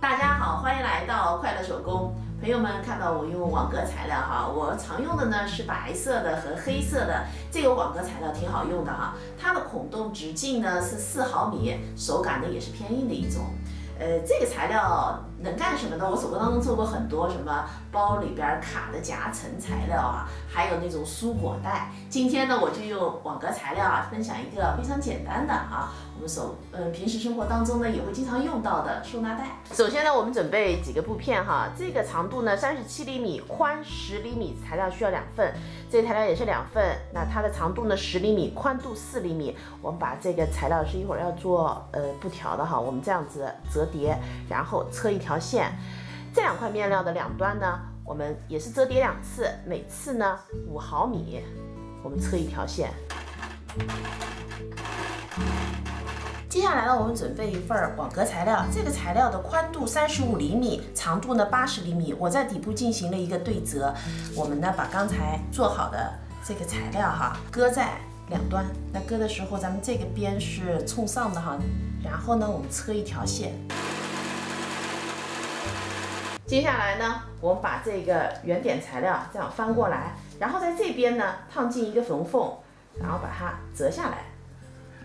大家好，欢迎来到快乐手工。朋友们看到我用网格材料哈，我常用的呢是白色的和黑色的。这个网格材料挺好用的哈，它的孔洞直径呢是4毫米，手感呢也是偏硬的一种。这个材料能干什么呢？我手工当中做过很多，什么包里边卡的夹层材料啊，还有那种蔬果袋。今天呢，我就用网格材料啊，分享一个非常简单的啊，我们平时生活当中呢也会经常用到的收纳袋。首先呢，我们准备几个布片哈，这个长度呢37厘米，宽10厘米，材料需要2份，这个材料也是2份。那它的长度呢10厘米，宽度4厘米。我们把这个材料是一会儿要做布条的哈，我们这样子折叠，然后车一条线。这2块面料的两端呢，我们也是折叠2次，每次呢5毫米，我们车一条线。接下来呢，我们准备一份网格材料，这个材料的宽度35厘米，长度呢80厘米。我在底部进行了一个对折，我们呢把刚才做好的这个材料哈，搁在两端。那搁的时候，咱们这个边是冲上的哈，然后呢，我们车一条线。接下来呢，我们把这个圆点材料这样翻过来，然后在这边呢烫进一个缝缝，然后把它折下来。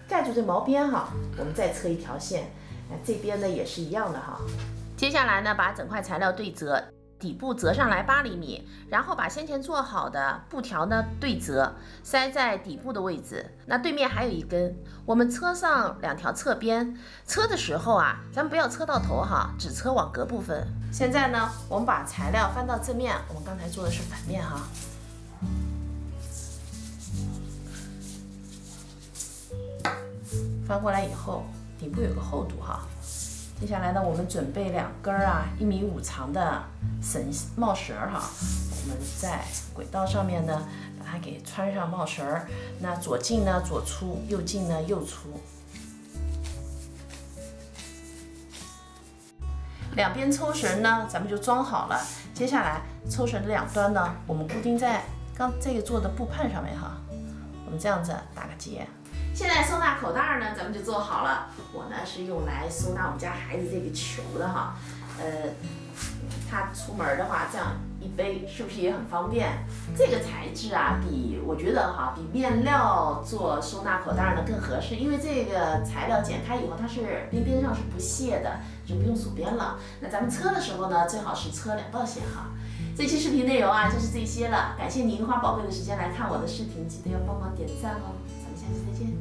盖住这毛边哈，我们再车一条线，那这边呢也是一样的哈。接下来呢，把整块材料对折，底部折上来8厘米，然后把先前做好的布条呢对折，塞在底部的位置。那对面还有一根，我们车上2条侧边，车的时候啊，咱们不要车到头哈，只车网格部分。现在呢，我们把材料翻到正面，我们刚才做的是反面哈。翻过来以后，底部有个厚度哈。接下来呢，我们准备2根1.5米长的帽绳哈，我们在轨道上面呢，把它给穿上帽绳。那左进呢左出，右进呢右出。两边抽绳呢，咱们就装好了。接下来抽绳的两端呢，我们固定在刚这个做的布畔上面哈。我们这样子打个结。现在收纳口袋呢，咱们就做好了。我呢是用来收纳我们家孩子这个球的哈，他出门的话这样一背，是不是也很方便？这个材质啊，我觉得比面料做收纳口袋呢更合适，因为这个材料剪开以后，它是边上是不卸的，就不用数边了。那咱们车的时候呢，最好是车2道线哈。这期视频内容啊就是这些了，感谢您花宝贵的时间来看我的视频，记得要帮忙点赞哦。咱们下期再见。